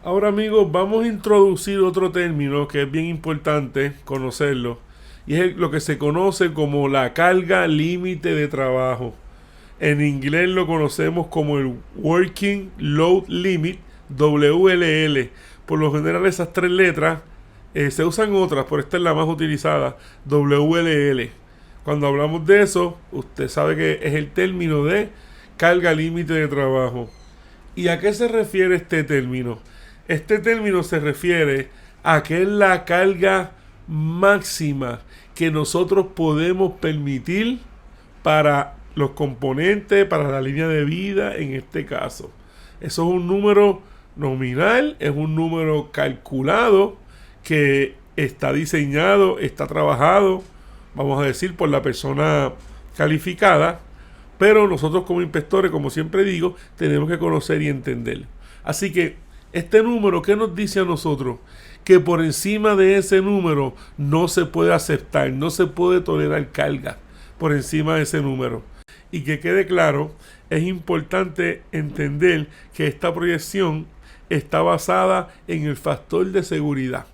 Ahora amigos, vamos a introducir otro término que es bien importante conocerlo y es lo que se conoce como la carga límite de trabajo. En inglés lo conocemos como el Working Load Limit, WLL. Por lo general esas tres letras se usan otras, pero esta es la más utilizada, WLL. Cuando hablamos de eso, usted sabe que es el término de carga límite de trabajo. ¿Y a qué se refiere este término? Este término se refiere a que es la carga máxima que nosotros podemos permitir para los componentes, para la línea de vida en este caso. Eso es un número nominal, es un número calculado que está diseñado, está trabajado, vamos a decir, por la persona calificada, pero nosotros como inspectores, como siempre digo, tenemos que conocer y entender. Así que este número, ¿qué nos dice a nosotros? Que por encima de ese número no se puede aceptar, no se puede tolerar carga por encima de ese número. Y que quede claro, es importante entender que esta proyección está basada en el factor de seguridad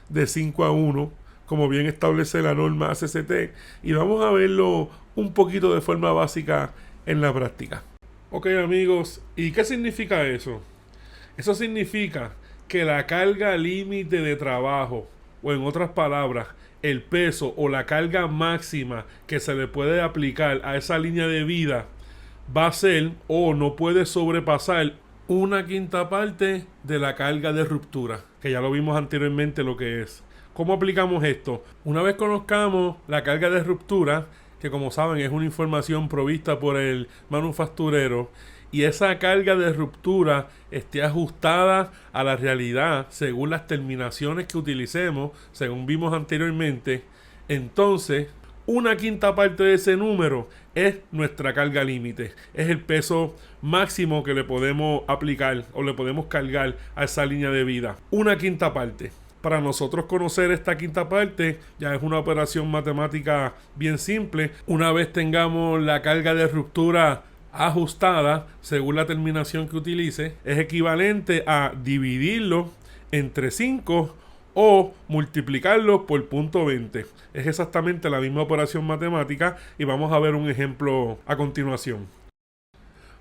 de 5 a 1, como bien establece la norma ACCT, y vamos a verlo un poquito de forma básica en la práctica. Ok amigos, ¿y qué significa eso? Eso significa que la carga límite de trabajo, o en otras palabras, el peso o la carga máxima que se le puede aplicar a esa línea de vida va a ser o no puede sobrepasar una quinta parte de la carga de ruptura, que ya lo vimos anteriormente lo que es. ¿Cómo aplicamos esto? Una vez conozcamos la carga de ruptura, que como saben es una información provista por el manufacturero, y esa carga de ruptura esté ajustada a la realidad según las terminaciones que utilicemos, según vimos anteriormente, entonces una quinta parte de ese número es nuestra carga límite. Es el peso máximo que le podemos aplicar o le podemos cargar a esa línea de vida. Una quinta parte. Para nosotros conocer esta quinta parte ya es una operación matemática bien simple. Una vez tengamos la carga de ruptura ajustada según la terminación que utilice, es equivalente a dividirlo entre 5 o multiplicarlo por punto 20. Es exactamente la misma operación matemática y vamos a ver un ejemplo a continuación.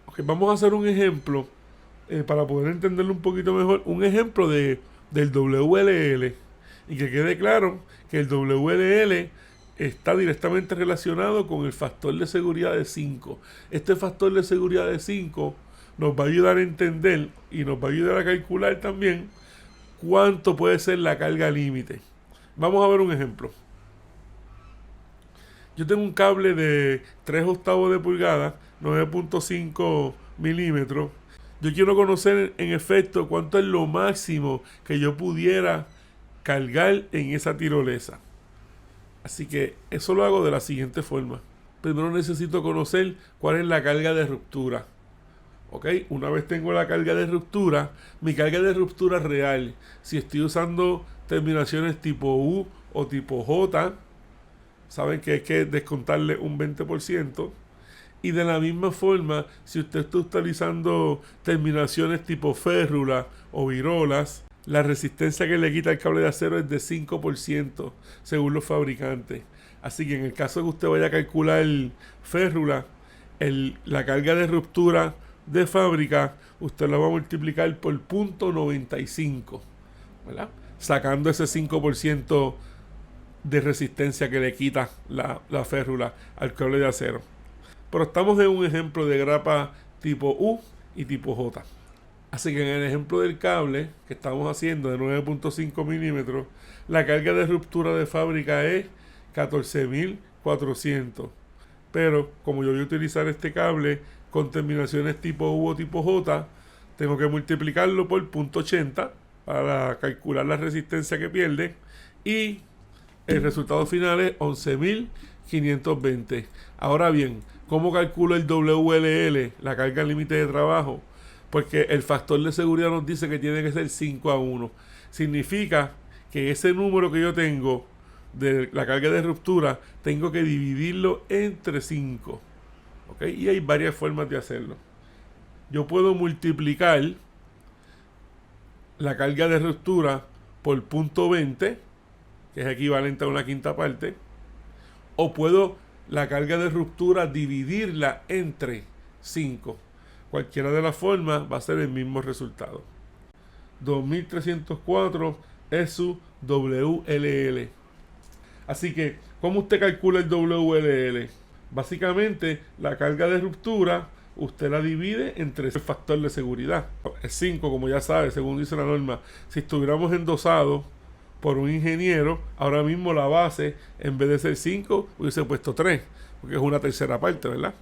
Okay, vamos a hacer un ejemplo para poder entenderlo un poquito mejor, un ejemplo del WLL, y que quede claro que el WLL está directamente relacionado con el factor de seguridad de 5. Este factor de seguridad de 5 nos va a ayudar a entender y nos va a ayudar a calcular también cuánto puede ser la carga límite. Vamos a ver un ejemplo. Yo tengo un cable de 3 octavos de pulgada, 9.5 milímetros. Yo quiero conocer en efecto cuánto es lo máximo que yo pudiera cargar en esa tirolesa. Así que eso lo hago de la siguiente forma. Primero necesito conocer cuál es la carga de ruptura. ¿Ok? Una vez tengo la carga de ruptura, mi carga de ruptura real, si estoy usando terminaciones tipo U o tipo J, saben que hay que descontarle un 20%. Y de la misma forma, si usted está utilizando terminaciones tipo férrula o virolas, la resistencia que le quita el cable de acero es de 5% según los fabricantes. Así que en el caso que usted vaya a calcular férrula, la carga de ruptura de fábrica, usted la va a multiplicar por 0.95, ¿verdad? Sacando ese 5% de resistencia que le quita la férrula al cable de acero. Pero estamos en un ejemplo de grapa tipo U y tipo J. Así que en el ejemplo del cable que estamos haciendo de 9.5 milímetros, la carga de ruptura de fábrica es 14.400. Pero como yo voy a utilizar este cable con terminaciones tipo U o tipo J, tengo que multiplicarlo por 0.80 para calcular la resistencia que pierde, y el resultado final es 11.520. Ahora bien, ¿cómo calculo el WLL, la carga límite de trabajo? Porque el factor de seguridad nos dice que tiene que ser 5 a 1. Significa que ese número que yo tengo de la carga de ruptura, tengo que dividirlo entre 5. ¿Ok? Y hay varias formas de hacerlo. Yo puedo multiplicar la carga de ruptura por punto 20, que es equivalente a una quinta parte, o puedo la carga de ruptura dividirla entre 5. Cualquiera de las formas va a ser el mismo resultado. 2304 es su WLL. Así que, ¿cómo usted calcula el WLL? Básicamente, la carga de ruptura usted la divide entre el factor de seguridad. Es 5, como ya sabe, según dice la norma. Si estuviéramos endosados por un ingeniero, ahora mismo la base, en vez de ser 5, hubiese puesto 3, porque es una tercera parte, ¿verdad?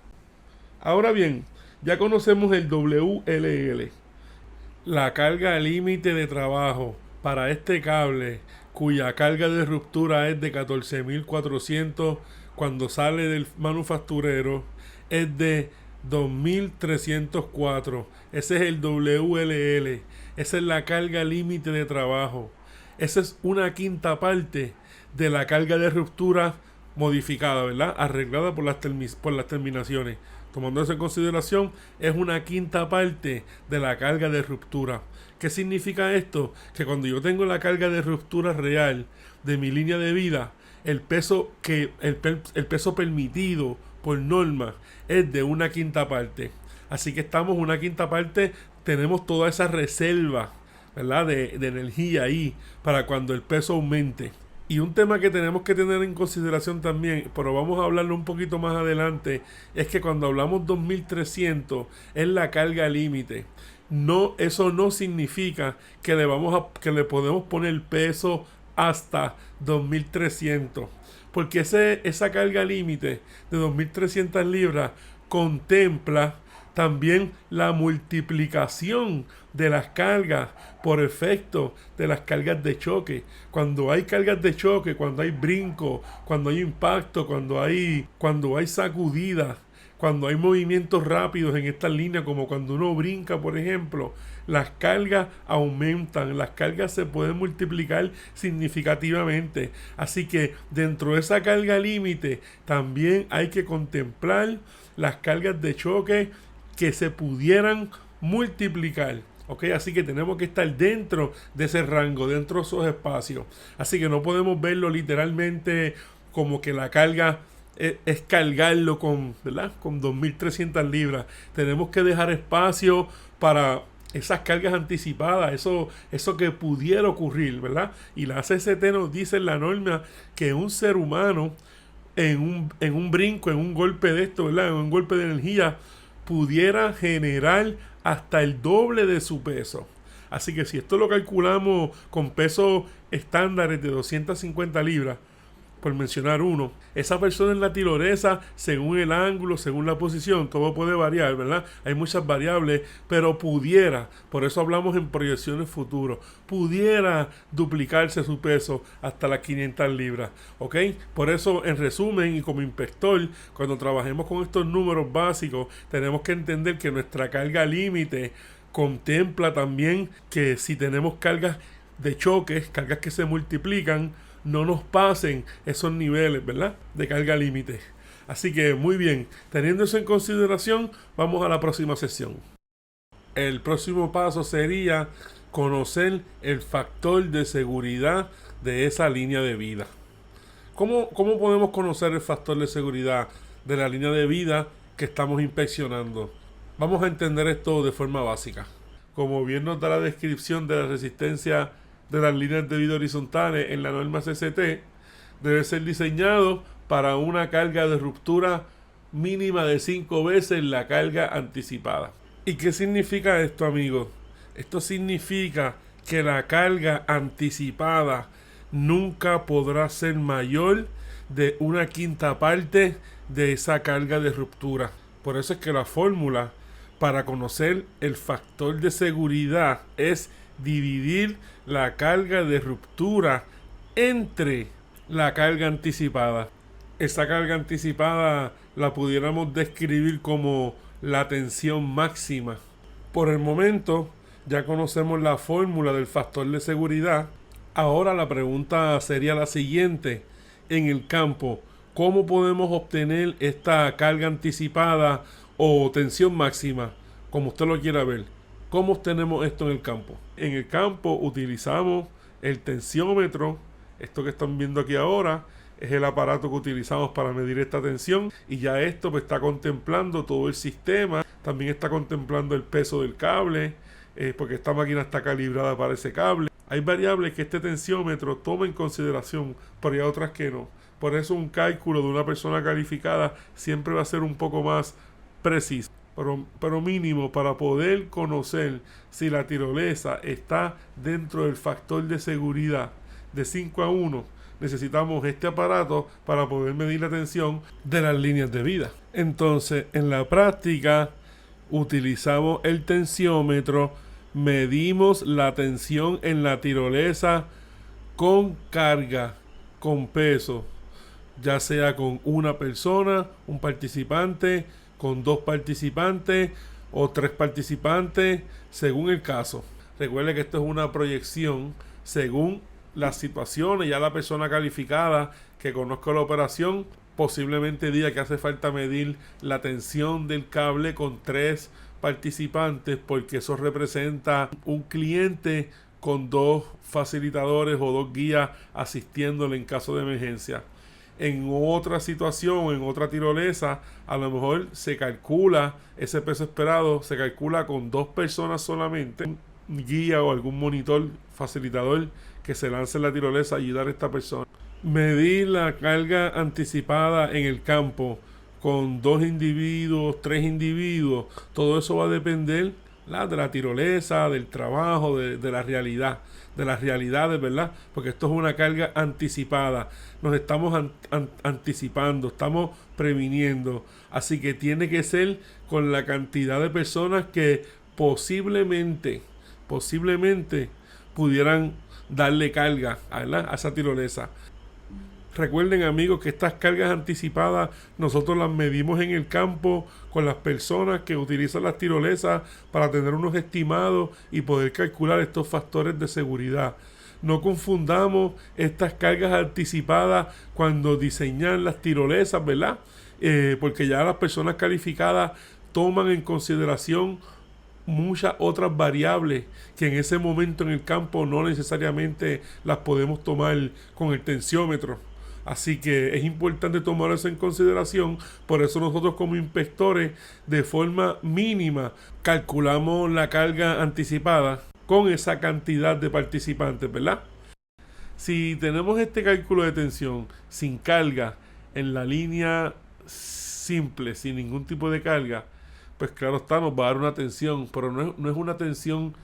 Ahora bien, ya conocemos el WLL, la carga límite de trabajo para este cable, cuya carga de ruptura es de 14.400 cuando sale del manufacturero, es de 2.304. Ese es el WLL. Esa es la carga límite de trabajo. Esa es una quinta parte de la carga de ruptura modificada, ¿verdad? Arreglada por las terminaciones. Tomando eso en consideración, es una quinta parte de la carga de ruptura. ¿Qué significa esto? Que cuando yo tengo la carga de ruptura real de mi línea de vida, el peso permitido por norma es de una quinta parte. Así que estamos una quinta parte, tenemos toda esa reserva, ¿verdad? de energía ahí para cuando el peso aumente. Y un tema que tenemos que tener en consideración también, pero vamos a hablarlo un poquito más adelante, es que cuando hablamos 2300 es la carga límite. No, eso no significa que le podemos poner peso hasta 2300, porque esa carga límite de 2300 libras contempla también la multiplicación de las cargas por efecto de las cargas de choque. Cuando hay cargas de choque, cuando hay brinco, cuando hay impacto, cuando hay sacudida, cuando hay movimientos rápidos en esta línea, como cuando uno brinca, por ejemplo, las cargas aumentan, las cargas se pueden multiplicar significativamente. Así que dentro de esa carga límite también hay que contemplar las cargas de choque que se pudieran multiplicar. ¿Okay? Así que tenemos que estar dentro de ese rango, dentro de esos espacios. Así que no podemos verlo literalmente como que la carga es cargarlo ¿verdad? Con 2.300 libras. Tenemos que dejar espacio para esas cargas anticipadas, eso que pudiera ocurrir, ¿verdad? Y la CCT nos dice en la norma que un ser humano en un brinco, en un golpe de esto, ¿verdad? En un golpe de energía, pudiera generar hasta el doble de su peso. Así que si esto lo calculamos con pesos estándares de 250 libras, por mencionar uno, esa persona en la tirolesa, según el ángulo, según la posición, todo puede variar, ¿verdad? Hay muchas variables, pero pudiera, por eso hablamos en proyecciones futuras, pudiera duplicarse su peso hasta las 500 libras, ¿ok? Por eso, en resumen, y como inspector, cuando trabajemos con estos números básicos, tenemos que entender que nuestra carga límite contempla también que si tenemos cargas de choques, cargas que se multiplican, no nos pasen esos niveles, ¿verdad? De carga límite. Así que muy bien, teniendo eso en consideración, vamos a la próxima sesión. El próximo paso sería conocer el factor de seguridad de esa línea de vida. ¿Cómo podemos conocer el factor de seguridad de la línea de vida que estamos inspeccionando? Vamos a entender esto de forma básica. Como bien nos da la descripción de la resistencia de las líneas de vida horizontales en la norma CCT, debe ser diseñado para una carga de ruptura mínima de 5 veces la carga anticipada. ¿Y qué significa esto, amigos? Esto significa que la carga anticipada nunca podrá ser mayor de una quinta parte de esa carga de ruptura. Por eso es que la fórmula para conocer el factor de seguridad es dividir la carga de ruptura entre la carga anticipada. Esa carga anticipada la pudiéramos describir como la tensión máxima. Por el momento ya conocemos la fórmula del factor de seguridad. Ahora la pregunta sería la siguiente: en el campo, ¿cómo podemos obtener esta carga anticipada o tensión máxima? Como usted lo quiera ver. ¿Cómo obtenemos esto en el campo? En el campo utilizamos el tensiómetro. Esto que están viendo aquí ahora es el aparato que utilizamos para medir esta tensión, y ya esto pues está contemplando todo el sistema. También está contemplando el peso del cable, porque esta máquina está calibrada para ese cable. Hay variables que este tensiómetro toma en consideración, pero hay otras que no. Por eso un cálculo de una persona calificada siempre va a ser un poco más preciso, pero mínimo, para poder conocer si la tirolesa está dentro del factor de seguridad de 5 a 1. Necesitamos este aparato para poder medir la tensión de las líneas de vida. Entonces, en la práctica, utilizamos el tensiómetro, medimos la tensión en la tirolesa con carga, con peso, ya sea con una persona, un participante, con 2 participantes o 3 participantes, según el caso. Recuerde que esto es una proyección según las situaciones. Ya la persona calificada que conozca la operación posiblemente diga que hace falta medir la tensión del cable con 3 participantes, porque eso representa un cliente con 2 facilitadores o 2 guías asistiéndole en caso de emergencia. En otra situación, en otra tirolesa, a lo mejor se calcula ese peso esperado, se calcula con 2 personas solamente, un guía o algún monitor facilitador que se lance en la tirolesa a ayudar a esta persona. Medir la carga anticipada en el campo con 2 individuos, 3 individuos, todo eso va a depender de la tirolesa, del trabajo, de la realidad, de las realidades, ¿verdad? Porque esto es una carga anticipada. Nos estamos anticipando, estamos previniendo. Así que tiene que ser con la cantidad de personas que posiblemente pudieran darle carga, ¿verdad?, a esa tirolesa. Recuerden, amigos, que estas cargas anticipadas nosotros las medimos en el campo con las personas que utilizan las tirolesas para tener unos estimados y poder calcular estos factores de seguridad. No confundamos estas cargas anticipadas cuando diseñan las tirolesas, ¿verdad? Porque ya las personas calificadas toman en consideración muchas otras variables que en ese momento en el campo no necesariamente las podemos tomar con el tensiómetro. Así que es importante tomar eso en consideración. Por eso nosotros, como inspectores, de forma mínima calculamos la carga anticipada con esa cantidad de participantes, ¿verdad? Si tenemos este cálculo de tensión sin carga en la línea simple, sin ningún tipo de carga, pues claro está, nos va a dar una tensión, pero no es una tensión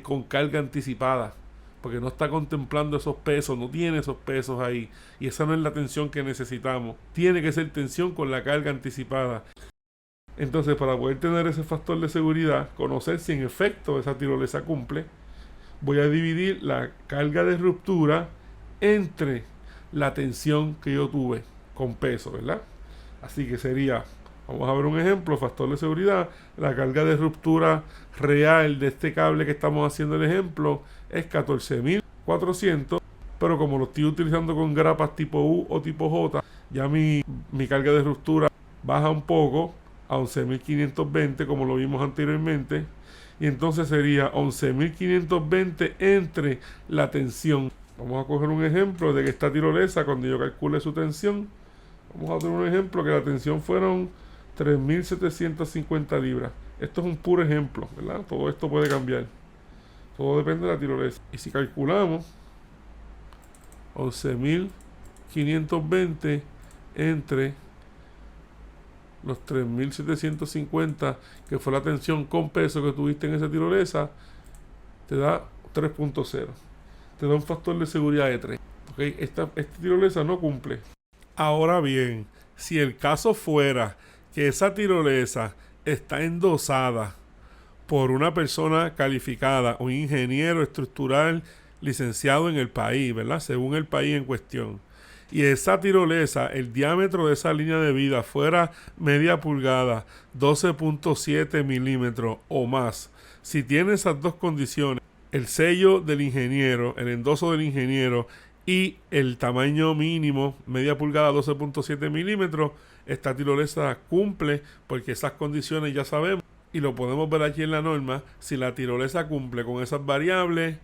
con carga anticipada, porque no está contemplando esos pesos, no tiene esos pesos ahí, y esa no es la tensión que necesitamos. Tiene que ser tensión con la carga anticipada. Entonces, para poder tener ese factor de seguridad, conocer si en efecto esa tirolesa cumple, voy a dividir la carga de ruptura entre la tensión que yo tuve con peso, ¿verdad? Así que sería, vamos a ver un ejemplo, factor de seguridad, la carga de ruptura real de este cable que estamos haciendo el ejemplo es 14.400, pero como lo estoy utilizando con grapas tipo U o tipo J, ya mi carga de ruptura baja un poco a 11.520, como lo vimos anteriormente, y entonces sería 11.520 entre la tensión. Vamos a coger un ejemplo de que esta tirolesa, cuando yo calcule su tensión, vamos a tener un ejemplo que la tensión fueron 3.750 libras. Esto es un puro ejemplo, ¿verdad? Todo esto puede cambiar. Todo depende de la tirolesa. Y si calculamos 11.520 entre los 3.750, que fue la tensión con peso que tuviste en esa tirolesa, te da 3.0. Te da un factor de seguridad de 3. ¿Okay? Esta tirolesa no cumple. Ahora bien, si el caso fuera que esa tirolesa está endosada por una persona calificada, un ingeniero estructural licenciado en el país, ¿verdad?, según el país en cuestión, y esa tirolesa, el diámetro de esa línea de vida fuera media pulgada, 12.7 milímetros o más, si tiene esas dos condiciones, el sello del ingeniero, el endoso del ingeniero y el tamaño mínimo, media pulgada, 12.7 milímetros, esta tirolesa cumple, porque esas condiciones ya sabemos y lo podemos ver aquí en la norma, si la tirolesa cumple con esas variables,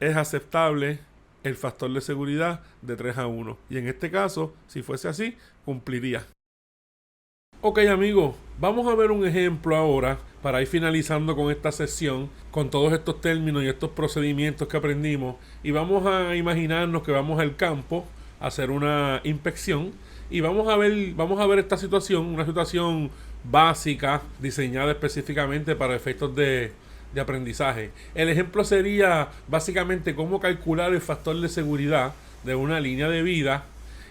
es aceptable el factor de seguridad de 3-1. Y en este caso, si fuese así, cumpliría. Ok amigos, vamos a ver un ejemplo ahora para ir finalizando con esta sesión, con todos estos términos y estos procedimientos que aprendimos. Y vamos a imaginarnos que vamos al campo a hacer una inspección y vamos a ver esta situación, una situación básica diseñada específicamente para efectos de aprendizaje. El ejemplo sería básicamente cómo calcular el factor de seguridad de una línea de vida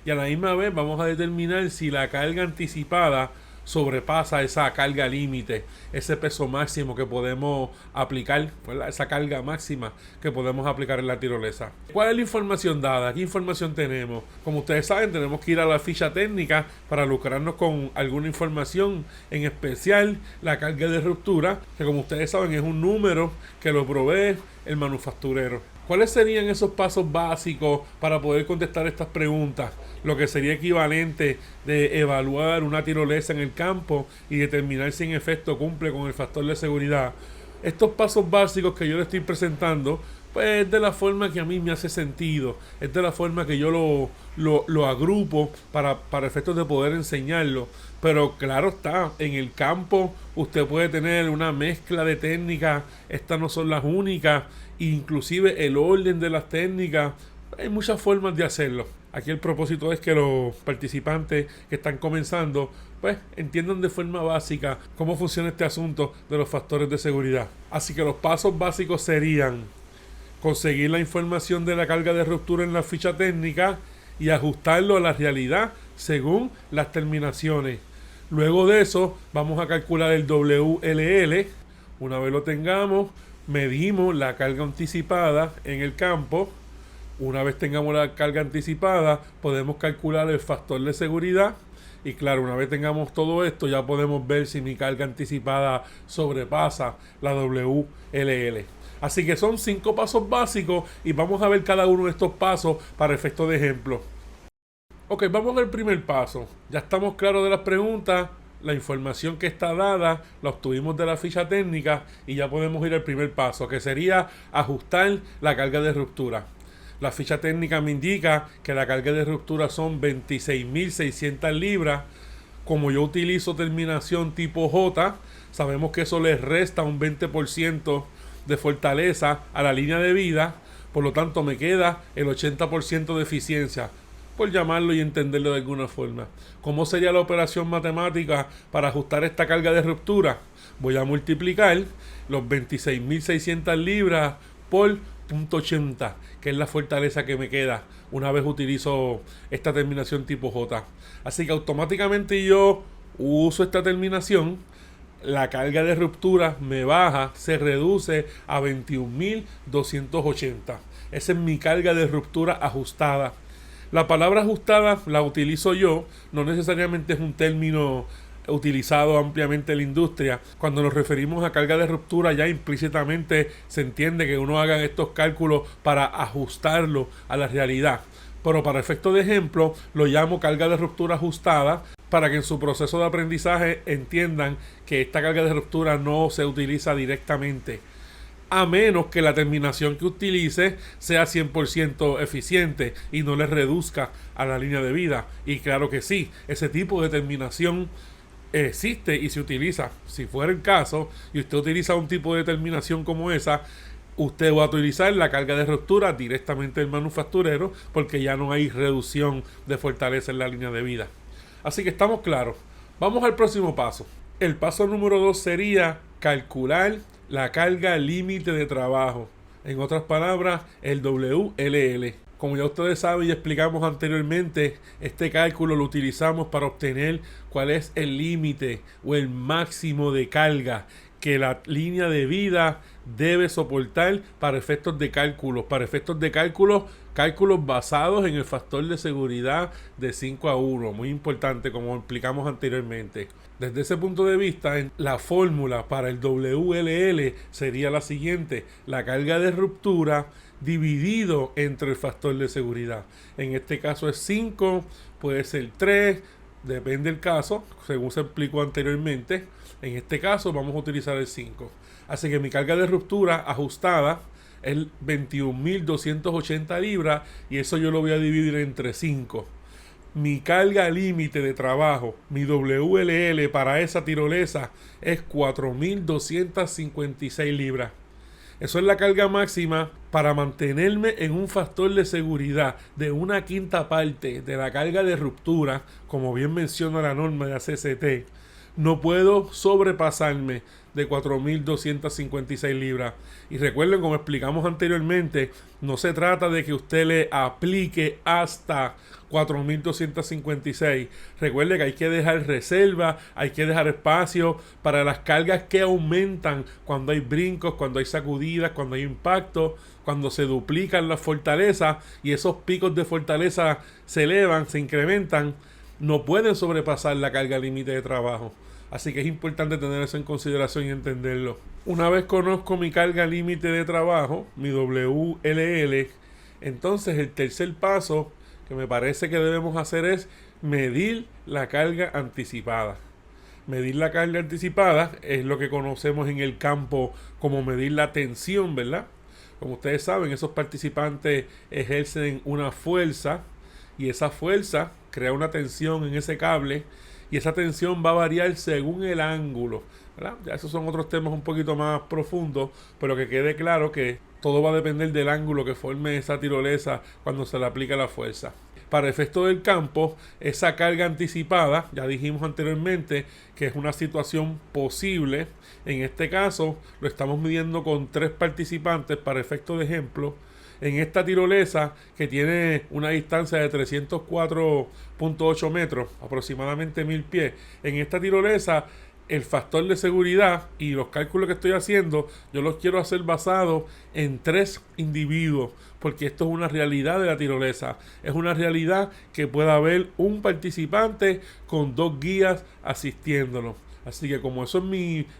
y a la misma vez vamos a determinar si la carga anticipada sobrepasa esa carga límite, ese peso máximo que podemos aplicar, ¿verdad? Esa carga máxima que podemos aplicar en la tirolesa. ¿Cuál es la información dada? ¿Qué información tenemos? Como ustedes saben, tenemos que ir a la ficha técnica para lucrarnos con alguna información, en especial la carga de ruptura, que como ustedes saben es un número que lo provee el manufacturero. ¿Cuáles serían esos pasos básicos para poder contestar estas preguntas? Lo que sería equivalente de evaluar una tirolesa en el campo y determinar si en efecto cumple con el factor de seguridad. Estos pasos básicos que yo les estoy presentando, pues es de la forma que a mí me hace sentido, es de la forma que yo lo agrupo para efectos de poder enseñarlo. Pero claro está, en el campo usted puede tener una mezcla de técnicas, estas no son las únicas, inclusive el orden de las técnicas, hay muchas formas de hacerlo. Aquí el propósito es que los participantes que están comenzando pues entiendan de forma básica cómo funciona este asunto de los factores de seguridad. Así que los pasos básicos serían conseguir la información de la carga de ruptura en la ficha técnica y ajustarlo a la realidad según las terminaciones. Luego de eso vamos a calcular el WLL. Una vez lo tengamos, medimos la carga anticipada en el campo. Una vez tengamos la carga anticipada, podemos calcular el factor de seguridad. Y claro, una vez tengamos todo esto, ya podemos ver si mi carga anticipada sobrepasa la WLL. Así que son 5 pasos básicos y vamos a ver cada uno de estos pasos para efecto de ejemplo. Ok, vamos al primer paso. Ya estamos claros de las preguntas, la información que está dada la obtuvimos de la ficha técnica y ya podemos ir al primer paso, que sería ajustar la carga de ruptura. La ficha técnica me indica que la carga de ruptura son 26.600 libras. Como yo utilizo terminación tipo J, sabemos que eso le resta un 20% de fortaleza a la línea de vida. Por lo tanto, me queda el 80% de eficiencia, por llamarlo y entenderlo de alguna forma. ¿Cómo sería la operación matemática para ajustar esta carga de ruptura? Voy a multiplicar los 26.600 libras por 0.80, que es la fortaleza que me queda una vez utilizo esta terminación tipo J. Así que automáticamente yo uso esta terminación, la carga de ruptura me baja, se reduce a 21.280. Esa es mi carga de ruptura ajustada. La palabra ajustada la utilizo yo, no necesariamente es un término utilizado ampliamente en la industria. Cuando nos referimos a carga de ruptura, ya implícitamente se entiende que uno haga estos cálculos para ajustarlo a la realidad. Pero para efecto de ejemplo, lo llamo carga de ruptura ajustada, para que en su proceso de aprendizaje entiendan que esta carga de ruptura no se utiliza directamente, a menos que la terminación que utilice sea 100% eficiente y no le reduzca a la línea de vida. Y claro que sí, ese tipo de terminación existe y se utiliza. Si fuera el caso y usted utiliza un tipo de terminación como esa, usted va a utilizar la carga de ruptura directamente del manufacturero, porque ya no hay reducción de fortaleza en la línea de vida. Así que estamos claros. Vamos al próximo paso. El paso número 2 sería calcular la carga límite de trabajo. En otras palabras, el WLL. Como ya ustedes saben y explicamos anteriormente, este cálculo lo utilizamos para obtener cuál es el límite o el máximo de carga que la línea de vida debe soportar para efectos de cálculos. Para efectos de cálculos basados en el factor de seguridad de 5-1. Muy importante, como explicamos anteriormente. Desde ese punto de vista, la fórmula para el WLL sería la siguiente: la carga de ruptura dividido entre el factor de seguridad. En este caso es 5, puede ser 3, Depende del caso, según se explicó anteriormente. En este caso vamos a utilizar el 5. Así que mi carga de ruptura ajustada es 21.280 libras y eso yo lo voy a dividir entre 5. Mi carga límite de trabajo, mi WLL para esa tirolesa es 4.256 libras. Eso es la carga máxima para mantenerme en un factor de seguridad de 1/5 parte de la carga de ruptura, como bien menciona la norma de ACCT. No puedo sobrepasarme de 4.256 libras. Y recuerden, como explicamos anteriormente, no se trata de que usted le aplique hasta 4.256. Recuerde que hay que dejar reserva, hay que dejar espacio para las cargas que aumentan cuando hay brincos, cuando hay sacudidas, cuando hay impacto, cuando se duplican las fortalezas y esos picos de fortaleza se elevan, se incrementan. No pueden sobrepasar la carga límite de trabajo. Así que es importante tener eso en consideración y entenderlo. Una vez conozco mi carga límite de trabajo, mi WLL, entonces el tercer paso que me parece que debemos hacer es medir la carga anticipada. Medir la carga anticipada es lo que conocemos en el campo como medir la tensión, ¿verdad? Como ustedes saben, esos participantes ejercen una fuerza y esa fuerza crea una tensión en ese cable y esa tensión va a variar según el ángulo, ¿verdad? Ya esos son otros temas un poquito más profundos, pero que quede claro que todo va a depender del ángulo que forme esa tirolesa cuando se le aplica la fuerza. Para efecto del campo, esa carga anticipada, ya dijimos anteriormente que es una situación posible. En este caso, lo estamos midiendo con 3 participantes para efecto de ejemplo. En esta tirolesa, que tiene una distancia de 304.8 metros, aproximadamente 1000 pies, en esta tirolesa el factor de seguridad y los cálculos que estoy haciendo, yo los quiero hacer basados en 3 individuos, porque esto es una realidad de la tirolesa. Es una realidad que pueda haber un participante con 2 guías asistiéndolo. Así que como eso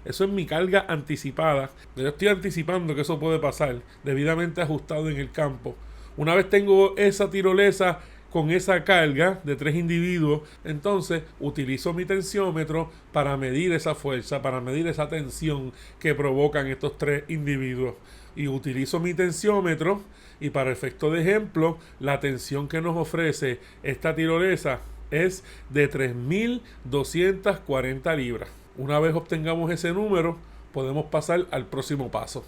es mi carga anticipada, yo estoy anticipando que eso puede pasar, debidamente ajustado en el campo. Una vez tengo esa tirolesa con esa carga de 3 individuos, entonces utilizo mi tensiómetro para medir esa fuerza, para medir esa tensión que provocan estos 3 individuos. Y utilizo mi tensiómetro y para efecto de ejemplo, la tensión que nos ofrece esta tirolesa es de 3.240 libras. Una vez obtengamos ese número, podemos pasar al próximo paso.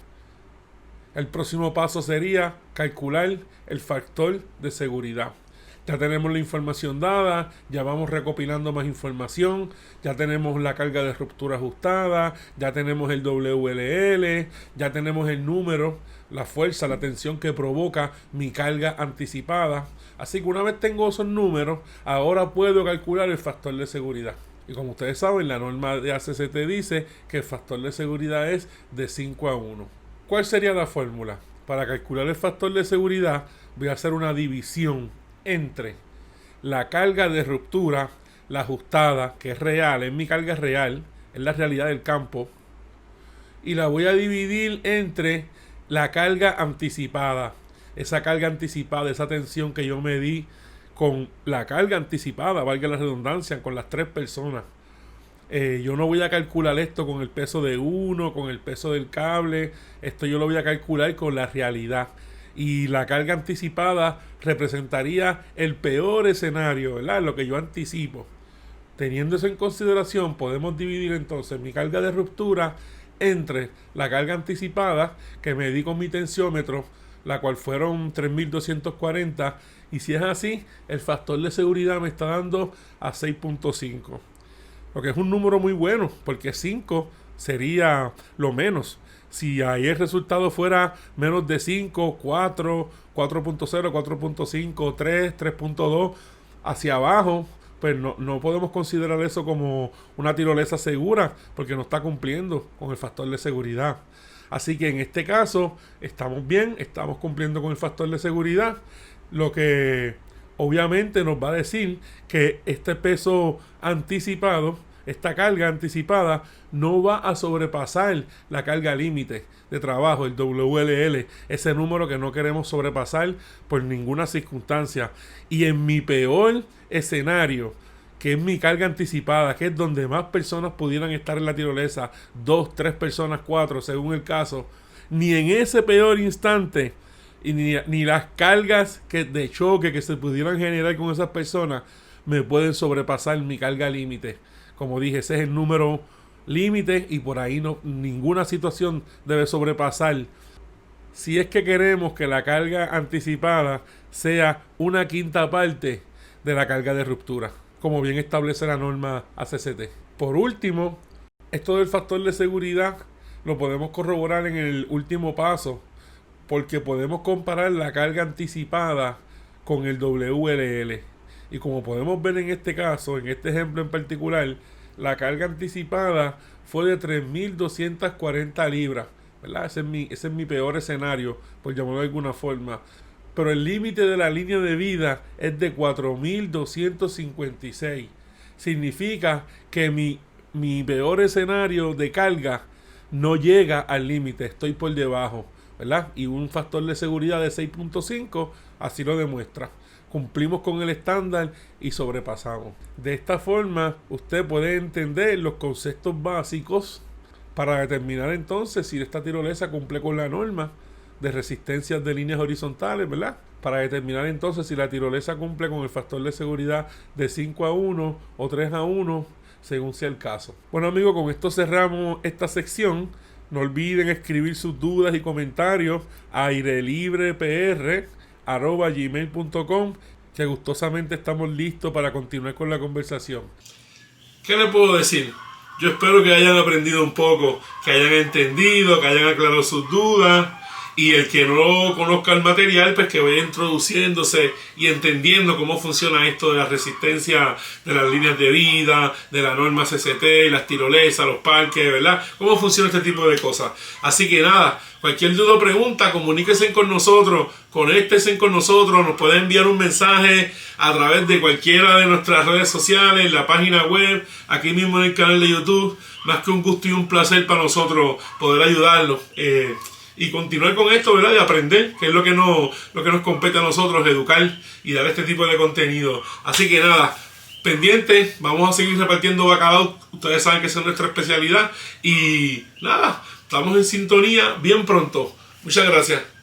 El próximo paso sería calcular el factor de seguridad. Ya tenemos la información dada, ya vamos recopilando más información, ya tenemos la carga de ruptura ajustada, ya tenemos el WLL, ya tenemos el número, la fuerza, la tensión que provoca mi carga anticipada. Así que una vez tengo esos números, ahora puedo calcular el factor de seguridad. Y como ustedes saben, la norma de ACCT dice que el factor de seguridad es de 5:1. ¿Cuál sería la fórmula? Para calcular el factor de seguridad voy a hacer una división entre la carga de ruptura, la ajustada, que es real, es mi carga real, es la realidad del campo, y la voy a dividir entre la carga anticipada. Esa carga anticipada, esa tensión que yo medí con la carga anticipada, valga la redundancia, con las 3 personas. Yo no voy a calcular esto con el peso de uno, con el peso del cable. Esto yo lo voy a calcular con la realidad. Y la carga anticipada representaría el peor escenario, ¿verdad? Lo que yo anticipo. Teniendo eso en consideración, podemos dividir entonces mi carga de ruptura entre la carga anticipada que medí con mi tensiómetro, la cual fueron 3.240, y si es así, el factor de seguridad me está dando a 6.5, lo que es un número muy bueno, porque 5 sería lo menos. Si ahí el resultado fuera menos de 5, 4, 4.0, 4.5, 3, 3.2, hacia abajo, pues no podemos considerar eso como una tirolesa segura, porque no está cumpliendo con el factor de seguridad. Así que en este caso estamos bien, estamos cumpliendo con el factor de seguridad, lo que obviamente nos va a decir que este peso anticipado, esta carga anticipada, no va a sobrepasar la carga límite de trabajo, el WLL, ese número que no queremos sobrepasar por ninguna circunstancia. Y en mi peor escenario, que es mi carga anticipada, que es donde más personas pudieran estar en la tirolesa, 2, 3 personas, 4, según el caso, ni en ese peor instante, y ni las cargas de choque que se pudieran generar con esas personas me pueden sobrepasar mi carga límite. Como dije, ese es el número límite y por ahí ninguna situación debe sobrepasar. Si es que queremos que la carga anticipada sea 1/5 parte de la carga de ruptura, como bien establece la norma ACCT. Por último, esto del factor de seguridad lo podemos corroborar en el último paso, porque podemos comparar la carga anticipada con el WLL. Y como podemos ver en este caso, en este ejemplo en particular, la carga anticipada fue de 3.240 libras, ¿verdad? Ese es mi peor escenario, por llamarlo de alguna forma. Pero el límite de la línea de vida es de 4.256. Significa que mi peor escenario de carga no llega al límite, estoy por debajo, ¿verdad? Y un factor de seguridad de 6.5 así lo demuestra. Cumplimos con el estándar y sobrepasamos. De esta forma, usted puede entender los conceptos básicos para determinar entonces si esta tirolesa cumple con la norma de resistencias de líneas horizontales, ¿verdad? Para determinar entonces si la tirolesa cumple con el factor de seguridad de 5/1 o 3/1, según sea el caso. Bueno, amigos, con esto cerramos esta sección. No olviden escribir sus dudas y comentarios a airelibrepr@gmail.com, que gustosamente estamos listos para continuar con la conversación. ¿Qué le puedo decir? Yo espero que hayan aprendido un poco, que hayan entendido, que hayan aclarado sus dudas. Y el que no conozca el material, pues que vaya introduciéndose y entendiendo cómo funciona esto de la resistencia de las líneas de vida, de la norma CCT, las tirolesas, los parques, ¿verdad? Cómo funciona este tipo de cosas. Así que nada, cualquier duda o pregunta, comuníquense con nosotros, conéctense con nosotros, nos pueden enviar un mensaje a través de cualquiera de nuestras redes sociales, la página web, aquí mismo en el canal de YouTube. Más que un gusto y un placer para nosotros poder ayudarlos. Y continuar con esto, ¿verdad? De aprender, que es lo que nos compete a nosotros, educar y dar este tipo de contenido. Así que nada, pendientes, vamos a seguir repartiendo bacalao. Ustedes saben que esa es nuestra especialidad. Y nada, estamos en sintonía bien pronto. Muchas gracias.